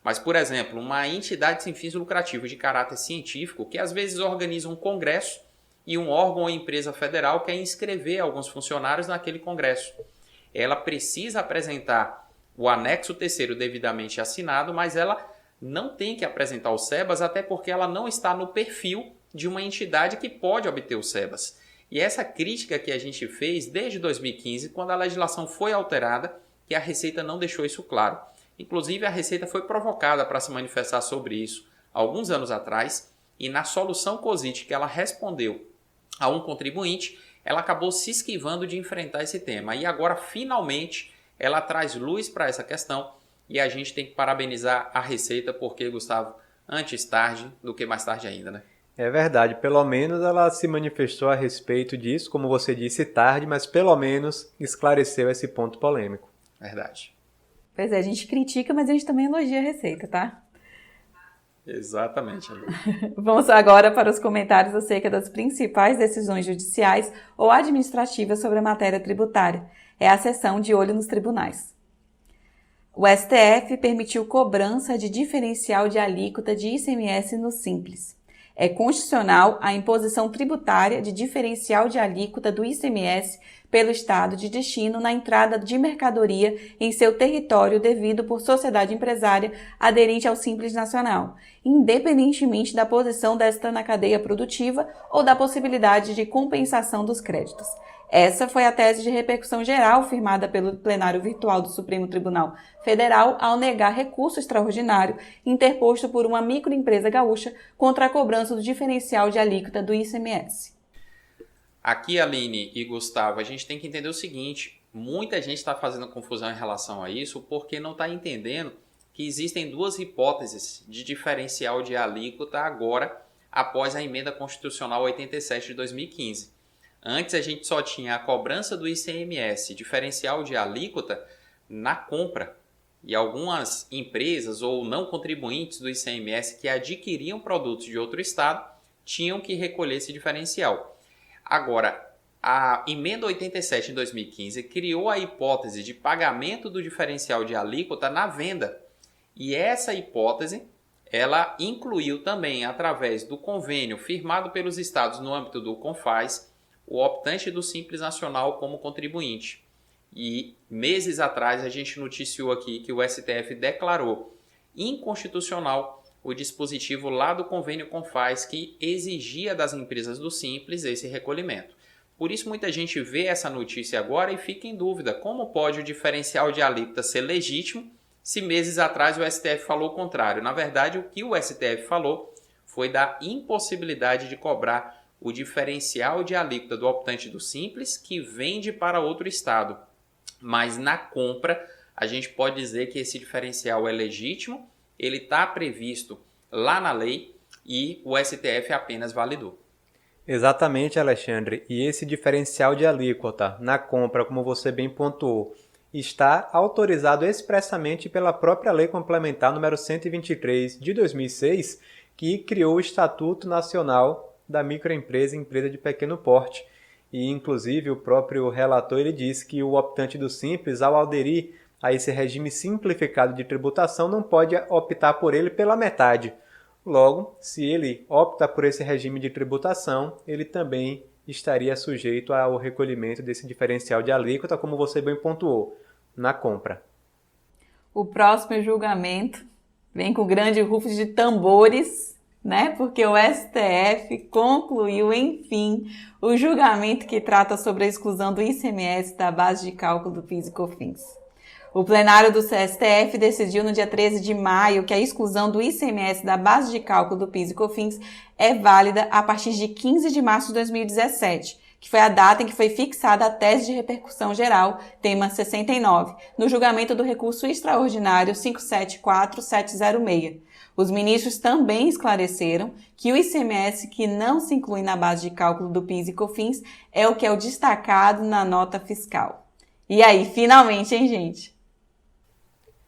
Mas, por exemplo, uma entidade sem fins lucrativos de caráter científico, que às vezes organiza um congresso e um órgão ou empresa federal quer inscrever alguns funcionários naquele congresso. Ela precisa apresentar o anexo 3º devidamente assinado, mas ela não tem que apresentar o SEBAS, até porque ela não está no perfil de uma entidade que pode obter o SEBAS. E essa crítica que a gente fez desde 2015, quando a legislação foi alterada, que a Receita não deixou isso claro. Inclusive, a Receita foi provocada para se manifestar sobre isso alguns anos atrás, e na solução COSIT que ela respondeu a um contribuinte, ela acabou se esquivando de enfrentar esse tema. E agora, finalmente, ela traz luz para essa questão, e a gente tem que parabenizar a Receita, porque, Gustavo, antes tarde do que mais tarde ainda, né? É verdade, pelo menos ela se manifestou a respeito disso, como você disse, tarde, mas pelo menos esclareceu esse ponto polêmico. Verdade. Pois é, a gente critica, mas a gente também elogia a Receita, tá? Exatamente. Vamos agora para os comentários acerca das principais decisões judiciais ou administrativas sobre a matéria tributária. É a seção de olho nos tribunais. O STF permitiu cobrança de diferencial de alíquota de ICMS no Simples. É constitucional a imposição tributária de diferencial de alíquota do ICMS pelo Estado de destino na entrada de mercadoria em seu território devido por sociedade empresária aderente ao Simples Nacional, independentemente da posição desta na cadeia produtiva ou da possibilidade de compensação dos créditos. Essa foi a tese de repercussão geral firmada pelo plenário virtual do Supremo Tribunal Federal ao negar recurso extraordinário interposto por uma microempresa gaúcha contra a cobrança do diferencial de alíquota do ICMS. Aqui, Aline e Gustavo, a gente tem que entender o seguinte: muita gente está fazendo confusão em relação a isso porque não está entendendo que existem duas hipóteses de diferencial de alíquota agora, após a emenda constitucional 87 de 2015. Antes a gente só tinha a cobrança do ICMS, diferencial de alíquota, na compra. E algumas empresas ou não contribuintes do ICMS que adquiriam produtos de outro estado tinham que recolher esse diferencial. Agora, a emenda 87 de 2015 criou a hipótese de pagamento do diferencial de alíquota na venda. E essa hipótese, ela incluiu também, através do convênio firmado pelos estados no âmbito do CONFAS, o optante do Simples Nacional como contribuinte. E meses atrás a gente noticiou aqui que o STF declarou inconstitucional o dispositivo lá do convênio CONFAS que exigia das empresas do Simples esse recolhimento. Por isso muita gente vê essa notícia agora e fica em dúvida: como pode o diferencial de alíquota ser legítimo se meses atrás o STF falou o contrário? Na verdade, o que o STF falou foi da impossibilidade de cobrar o diferencial de alíquota do optante do Simples que vende para outro estado. Mas na compra, a gente pode dizer que esse diferencial é legítimo, ele está previsto lá na lei e o STF apenas validou. Exatamente, Alexandre. E esse diferencial de alíquota na compra, como você bem pontuou, está autorizado expressamente pela própria Lei Complementar número 123 de 2006, que criou o Estatuto Nacional da Microempresa e Empresa de Pequeno Porte. E, inclusive, o próprio relator ele disse que o optante do Simples, ao aderir a esse regime simplificado de tributação, não pode optar por ele pela metade. Logo, se ele opta por esse regime de tributação, ele também estaria sujeito ao recolhimento desse diferencial de alíquota, como você bem pontuou, na compra. O próximo julgamento vem com grande rufo de tambores, né? Porque o STF concluiu, enfim, o julgamento que trata sobre a exclusão do ICMS da base de cálculo do PIS e COFINS. O plenário do STF decidiu no dia 13 de maio que a exclusão do ICMS da base de cálculo do PIS e COFINS é válida a partir de 15 de março de 2017, que foi a data em que foi fixada a tese de repercussão geral, tema 69, no julgamento do recurso extraordinário 574706. Os ministros também esclareceram que o ICMS que não se inclui na base de cálculo do PIS e COFINS é o que é o destacado na nota fiscal. E aí, finalmente, hein, gente?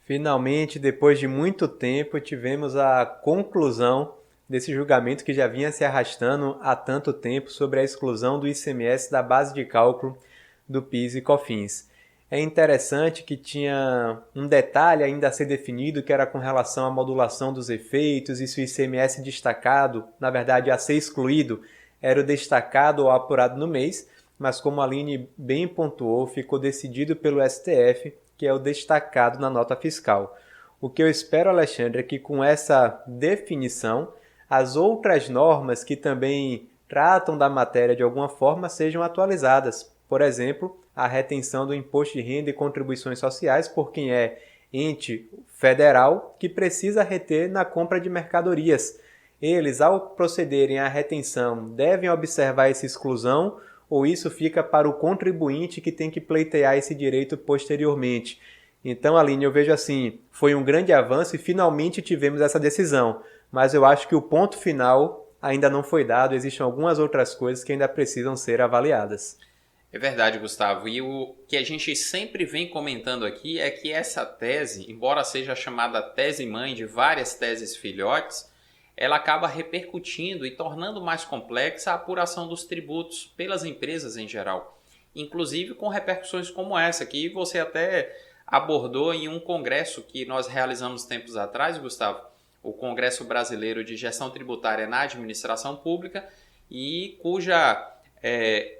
Finalmente, depois de muito tempo, tivemos a conclusão desse julgamento que já vinha se arrastando há tanto tempo sobre a exclusão do ICMS da base de cálculo do PIS e COFINS. É interessante que tinha um detalhe ainda a ser definido, que era com relação à modulação dos efeitos, e se o ICMS destacado, na verdade a ser excluído, era o destacado ou apurado no mês, mas como a Aline bem pontuou, ficou decidido pelo STF, que é o destacado na nota fiscal. O que eu espero, Alexandre, é que com essa definição, as outras normas que também tratam da matéria de alguma forma sejam atualizadas. Por exemplo, a retenção do imposto de renda e contribuições sociais por quem é ente federal que precisa reter na compra de mercadorias. Eles, ao procederem à retenção, devem observar essa exclusão ou isso fica para o contribuinte que tem que pleitear esse direito posteriormente? Então, Aline, eu vejo assim, foi um grande avanço e finalmente tivemos essa decisão, mas eu acho que o ponto final ainda não foi dado, existem algumas outras coisas que ainda precisam ser avaliadas. É verdade, Gustavo. E o que a gente sempre vem comentando aqui é que essa tese, embora seja chamada tese mãe de várias teses filhotes, ela acaba repercutindo e tornando mais complexa a apuração dos tributos pelas empresas em geral, inclusive com repercussões como essa, que você até abordou em um congresso que nós realizamos tempos atrás, Gustavo, o Congresso Brasileiro de Gestão Tributária na Administração Pública, e cuja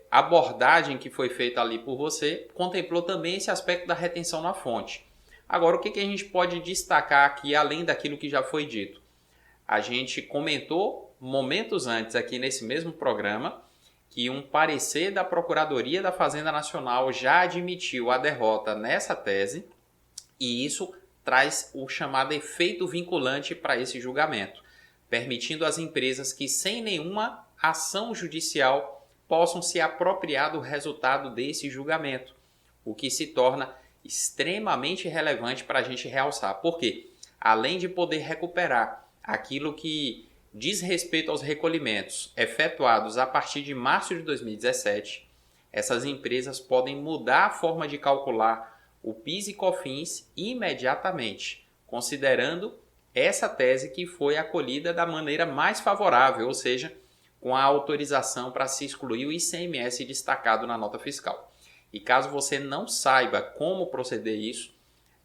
abordagem que foi feita ali por você contemplou também esse aspecto da retenção na fonte. Agora, o que a gente pode destacar aqui, além daquilo que já foi dito? A gente comentou momentos antes aqui nesse mesmo programa que um parecer da Procuradoria da Fazenda Nacional já admitiu a derrota nessa tese, e isso traz o chamado efeito vinculante para esse julgamento, permitindo às empresas que sem nenhuma ação judicial possam se apropriar do resultado desse julgamento, o que se torna extremamente relevante para a gente realçar. Por quê? Além de poder recuperar aquilo que diz respeito aos recolhimentos efetuados a partir de março de 2017, essas empresas podem mudar a forma de calcular o PIS e COFINS imediatamente, considerando essa tese que foi acolhida da maneira mais favorável, ou seja, com a autorização para se excluir o ICMS destacado na nota fiscal. E caso você não saiba como proceder isso,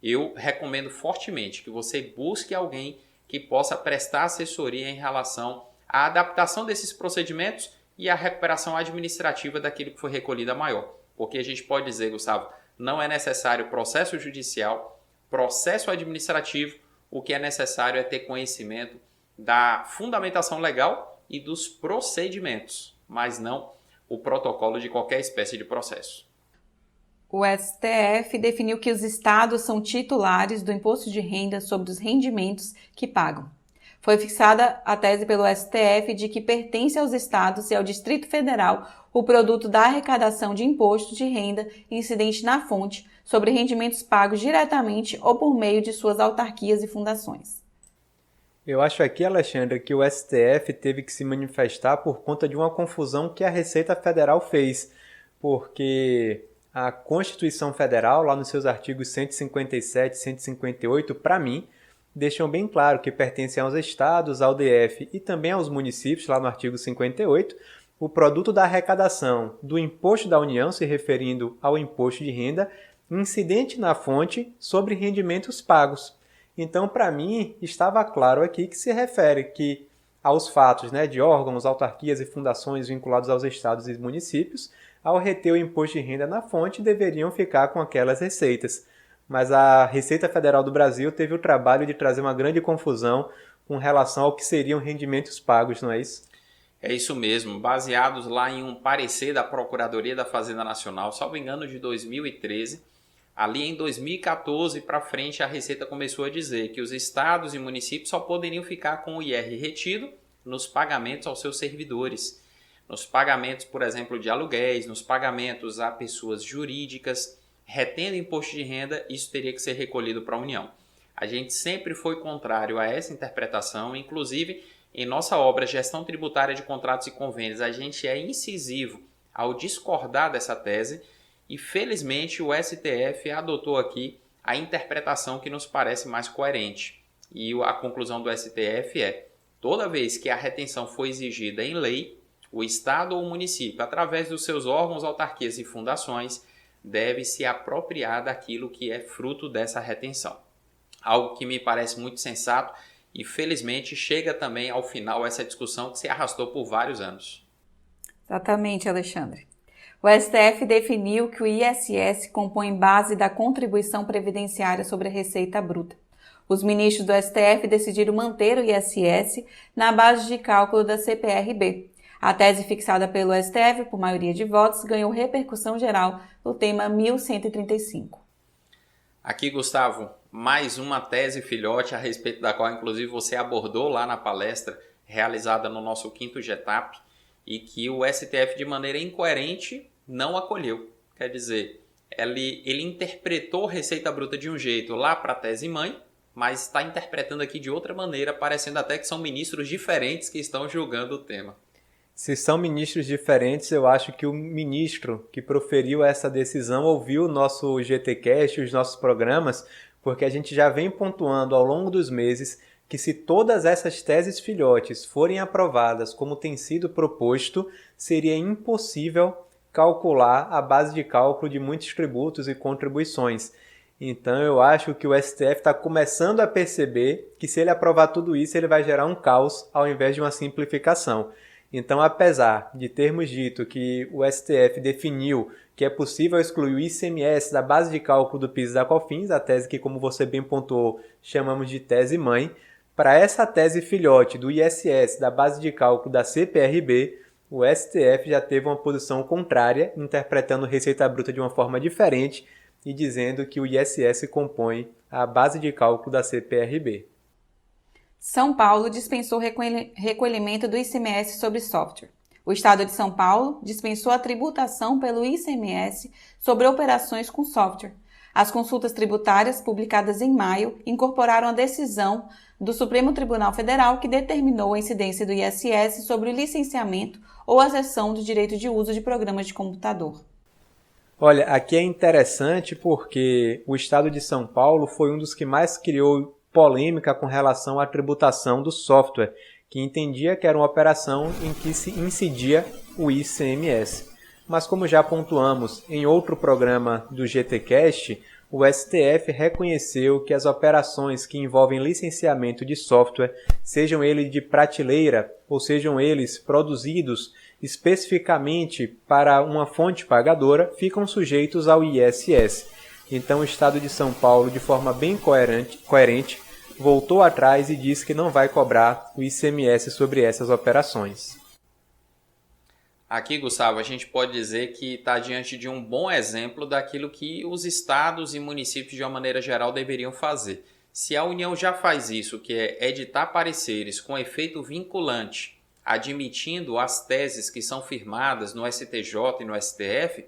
eu recomendo fortemente que você busque alguém que possa prestar assessoria em relação à adaptação desses procedimentos e à recuperação administrativa daquilo que foi recolhido a maior. Porque a gente pode dizer, Gustavo, não é necessário processo judicial, processo administrativo, o que é necessário é ter conhecimento da fundamentação legal e dos procedimentos, mas não o protocolo de qualquer espécie de processo. O STF definiu que os estados são titulares do imposto de renda sobre os rendimentos que pagam. Foi fixada a tese pelo STF de que pertence aos estados e ao Distrito Federal o produto da arrecadação de imposto de renda incidente na fonte sobre rendimentos pagos diretamente ou por meio de suas autarquias e fundações. Eu acho aqui, Alexandre, que o STF teve que se manifestar por conta de uma confusão que a Receita Federal fez, porque a Constituição Federal, lá nos seus artigos 157 e 158, para mim, deixam bem claro que pertencem aos estados, ao DF e também aos municípios, lá no artigo 58, o produto da arrecadação do imposto da União, se referindo ao imposto de renda, incidente na fonte sobre rendimentos pagos. Então, para mim, estava claro aqui que se refere que aos fatos, de órgãos, autarquias e fundações vinculados aos estados e municípios, ao reter o imposto de renda na fonte, deveriam ficar com aquelas receitas. Mas a Receita Federal do Brasil teve o trabalho de trazer uma grande confusão com relação ao que seriam rendimentos pagos, não é isso? É isso mesmo, baseados lá em um parecer da Procuradoria da Fazenda Nacional, salvo engano, de 2013. Ali em 2014 para frente, a Receita começou a dizer que os estados e municípios só poderiam ficar com o IR retido nos pagamentos aos seus servidores. Nos pagamentos, por exemplo, de aluguéis, nos pagamentos a pessoas jurídicas, retendo imposto de renda, isso teria que ser recolhido para a União. A gente sempre foi contrário a essa interpretação, inclusive em nossa obra Gestão Tributária de Contratos e Convênios, a gente é incisivo ao discordar dessa tese e, felizmente, o STF adotou aqui a interpretação que nos parece mais coerente. E a conclusão do STF é: toda vez que a retenção for exigida em lei, o Estado ou o município, através dos seus órgãos, autarquias e fundações, deve se apropriar daquilo que é fruto dessa retenção. Algo que me parece muito sensato e, felizmente, chega também ao final essa discussão que se arrastou por vários anos. Exatamente, Alexandre. O STF definiu que o ISS compõe base da contribuição previdenciária sobre a receita bruta. Os ministros do STF decidiram manter o ISS na base de cálculo da CPRB. A tese fixada pelo STF, por maioria de votos, ganhou repercussão geral no tema 1135. Aqui, Gustavo, mais uma tese filhote a respeito da qual, inclusive, você abordou lá na palestra realizada no nosso 5º GETAP e que o STF, de maneira incoerente, não acolheu. Quer dizer, ele interpretou Receita Bruta de um jeito lá para a tese mãe, mas está interpretando aqui de outra maneira, parecendo até que são ministros diferentes que estão julgando o tema. Se são ministros diferentes, eu acho que o ministro que proferiu essa decisão ouviu o nosso GTcast, os nossos programas, porque a gente já vem pontuando ao longo dos meses que se todas essas teses filhotes forem aprovadas como tem sido proposto, seria impossível calcular a base de cálculo de muitos tributos e contribuições. Então eu acho que o STF está começando a perceber que se ele aprovar tudo isso, ele vai gerar um caos ao invés de uma simplificação. Então, apesar de termos dito que o STF definiu que é possível excluir o ICMS da base de cálculo do PIS e da COFINS, a tese que, como você bem pontuou, chamamos de tese mãe, para essa tese filhote do ISS da base de cálculo da CPRB, o STF já teve uma posição contrária, interpretando receita bruta de uma forma diferente e dizendo que o ISS compõe a base de cálculo da CPRB. São Paulo dispensou recolhimento do ICMS sobre software. O Estado de São Paulo dispensou a tributação pelo ICMS sobre operações com software. As consultas tributárias, publicadas em maio, incorporaram a decisão do Supremo Tribunal Federal que determinou a incidência do ISS sobre o licenciamento ou a cessão do direito de uso de programas de computador. Olha, aqui é interessante porque o Estado de São Paulo foi um dos que mais criou polêmica com relação à tributação do software, que entendia que era uma operação em que se incidia o ICMS. Mas como já pontuamos em outro programa do GTcast, o STF reconheceu que as operações que envolvem licenciamento de software, sejam eles de prateleira ou sejam eles produzidos especificamente para uma fonte pagadora, ficam sujeitos ao ISS. Então o Estado de São Paulo, de forma bem coerente, voltou atrás e disse que não vai cobrar o ICMS sobre essas operações. Aqui, Gustavo, a gente pode dizer que está diante de um bom exemplo daquilo que os estados e municípios, de uma maneira geral, deveriam fazer. Se a União já faz isso, que é editar pareceres com efeito vinculante, admitindo as teses que são firmadas no STJ e no STF,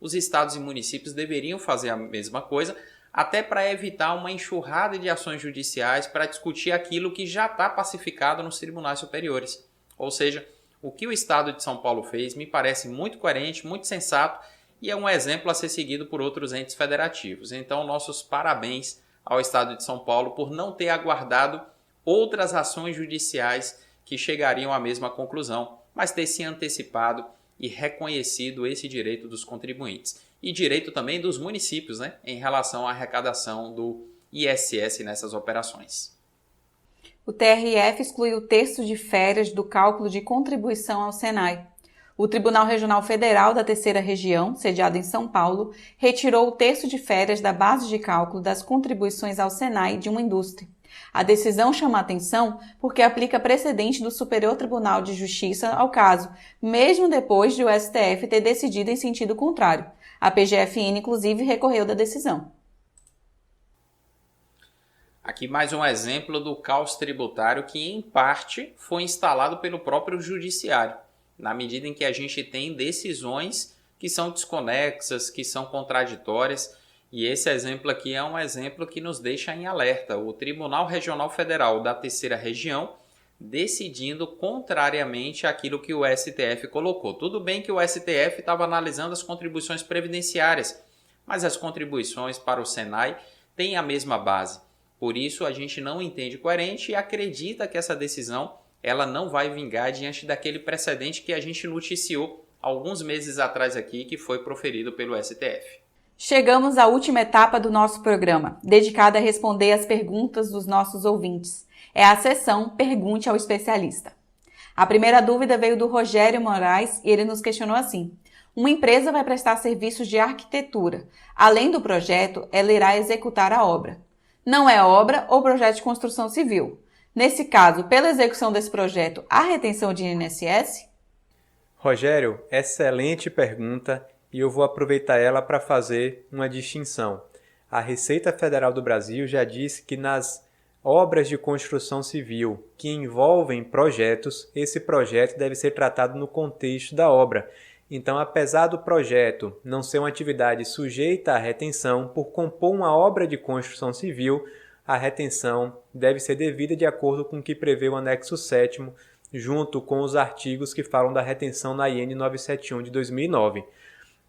os estados e municípios deveriam fazer a mesma coisa, até para evitar uma enxurrada de ações judiciais para discutir aquilo que já está pacificado nos tribunais superiores. Ou seja, o que o Estado de São Paulo fez me parece muito coerente, muito sensato e é um exemplo a ser seguido por outros entes federativos. Então, nossos parabéns ao Estado de São Paulo por não ter aguardado outras ações judiciais que chegariam à mesma conclusão, mas ter se antecipado e reconhecido esse direito dos contribuintes. E direito também dos municípios, né, em relação à arrecadação do ISS nessas operações. O TRF excluiu o terço de férias do cálculo de contribuição ao SENAI. O Tribunal Regional Federal da Terceira Região, sediado em São Paulo, retirou o terço de férias da base de cálculo das contribuições ao SENAI de uma indústria. A decisão chama a atenção porque aplica precedente do Superior Tribunal de Justiça ao caso, mesmo depois de o STF ter decidido em sentido contrário. A PGFN, inclusive, recorreu da decisão. Aqui mais um exemplo do caos tributário que, em parte, foi instalado pelo próprio judiciário, na medida em que a gente tem decisões que são desconexas, que são contraditórias, e esse exemplo aqui é um exemplo que nos deixa em alerta. O Tribunal Regional Federal da Terceira Região decidindo contrariamente àquilo que o STF colocou. Tudo bem que o STF estava analisando as contribuições previdenciárias, mas as contribuições para o SENAI têm a mesma base. Por isso, a gente não entende coerente e acredita que essa decisão ela não vai vingar diante daquele precedente que a gente noticiou alguns meses atrás aqui, que foi proferido pelo STF. Chegamos à última etapa do nosso programa, dedicada a responder às perguntas dos nossos ouvintes. É a sessão Pergunte ao Especialista. A primeira dúvida veio do Rogério Moraes e ele nos questionou assim: uma empresa vai prestar serviços de arquitetura. Além do projeto, ela irá executar a obra. Não é obra ou projeto de construção civil. Nesse caso, pela execução desse projeto, há retenção de INSS? Rogério, excelente pergunta e eu vou aproveitar ela para fazer uma distinção. A Receita Federal do Brasil já disse que nas obras de construção civil que envolvem projetos, esse projeto deve ser tratado no contexto da obra. Então, apesar do projeto não ser uma atividade sujeita à retenção, por compor uma obra de construção civil, a retenção deve ser devida de acordo com o que prevê o anexo 7º, junto com os artigos que falam da retenção na IN 971 de 2009.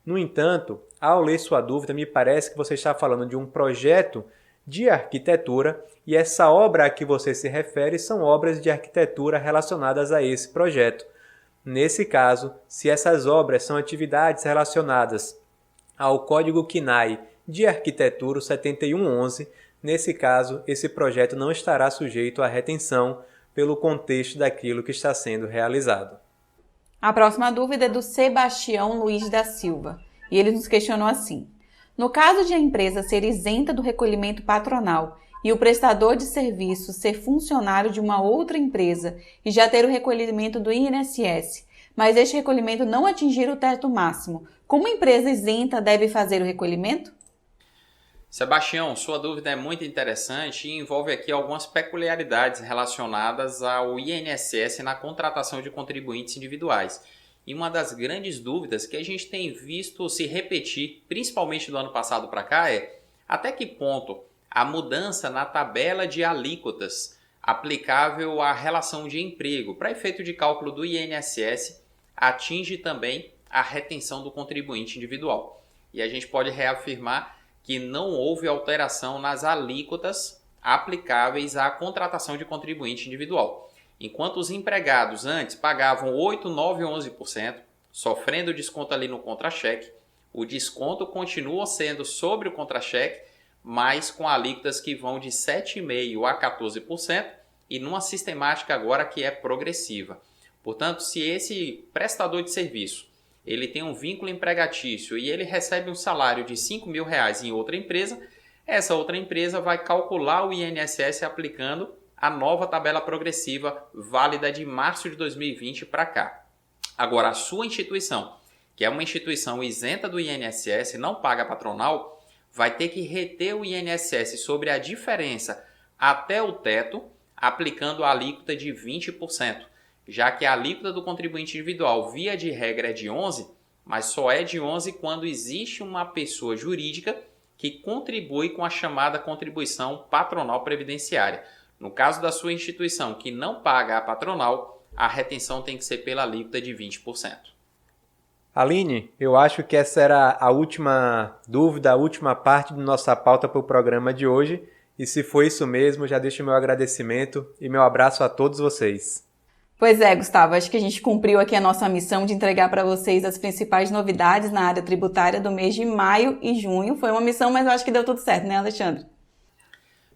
No entanto, ao ler sua dúvida, me parece que você está falando de um projeto de arquitetura, e essa obra a que você se refere são obras de arquitetura relacionadas a esse projeto. Nesse caso, se essas obras são atividades relacionadas ao Código CNAE de Arquitetura 7111, nesse caso, esse projeto não estará sujeito à retenção pelo contexto daquilo que está sendo realizado. A próxima dúvida é do Sebastião Luiz da Silva, e ele nos questionou assim: no caso de a empresa ser isenta do recolhimento patronal e o prestador de serviço ser funcionário de uma outra empresa e já ter o recolhimento do INSS, mas este recolhimento não atingir o teto máximo, como a empresa isenta deve fazer o recolhimento? Sebastião, sua dúvida é muito interessante e envolve aqui algumas peculiaridades relacionadas ao INSS na contratação de contribuintes individuais. E uma das grandes dúvidas que a gente tem visto se repetir, principalmente do ano passado para cá, é até que ponto a mudança na tabela de alíquotas aplicável à relação de emprego para efeito de cálculo do INSS atinge também a retenção do contribuinte individual. E a gente pode reafirmar que não houve alteração nas alíquotas aplicáveis à contratação de contribuinte individual. Enquanto os empregados antes pagavam 8%, 9% e 11%, sofrendo desconto ali no contra-cheque, o desconto continua sendo sobre o contra-cheque, mas com alíquotas que vão de 7,5% a 14% e numa sistemática agora que é progressiva. Portanto, se esse prestador de serviço ele tem um vínculo empregatício e ele recebe um salário de R$5.000 em outra empresa, essa outra empresa vai calcular o INSS aplicando a nova tabela progressiva válida de março de 2020 para cá. Agora, a sua instituição, que é uma instituição isenta do INSS, não paga patronal, vai ter que reter o INSS sobre a diferença até o teto, aplicando a alíquota de 20%, já que a alíquota do contribuinte individual, via de regra, é de 11%, mas só é de 11% quando existe uma pessoa jurídica que contribui com a chamada contribuição patronal previdenciária. No caso da sua instituição que não paga a patronal, a retenção tem que ser pela alíquota de 20%. Aline, eu acho que essa era a última dúvida, a última parte da nossa pauta para o programa de hoje. E se foi isso mesmo, já deixo meu agradecimento e meu abraço a todos vocês. Pois é, Gustavo, acho que a gente cumpriu aqui a nossa missão de entregar para vocês as principais novidades na área tributária do mês de maio e junho. Foi uma missão, mas eu acho que deu tudo certo, né, Alexandre?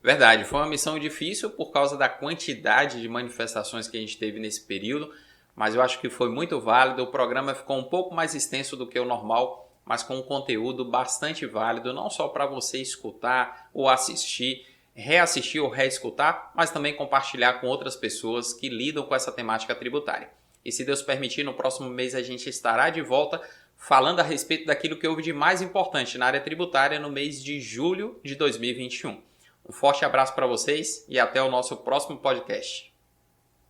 Verdade, foi uma missão difícil por causa da quantidade de manifestações que a gente teve nesse período, mas eu acho que foi muito válido. O programa ficou um pouco mais extenso do que o normal, mas com um conteúdo bastante válido, não só para você escutar ou assistir, reassistir ou reescutar, mas também compartilhar com outras pessoas que lidam com essa temática tributária. E se Deus permitir, no próximo mês a gente estará de volta falando a respeito daquilo que houve de mais importante na área tributária no mês de julho de 2021. Um forte abraço para vocês e até o nosso próximo podcast.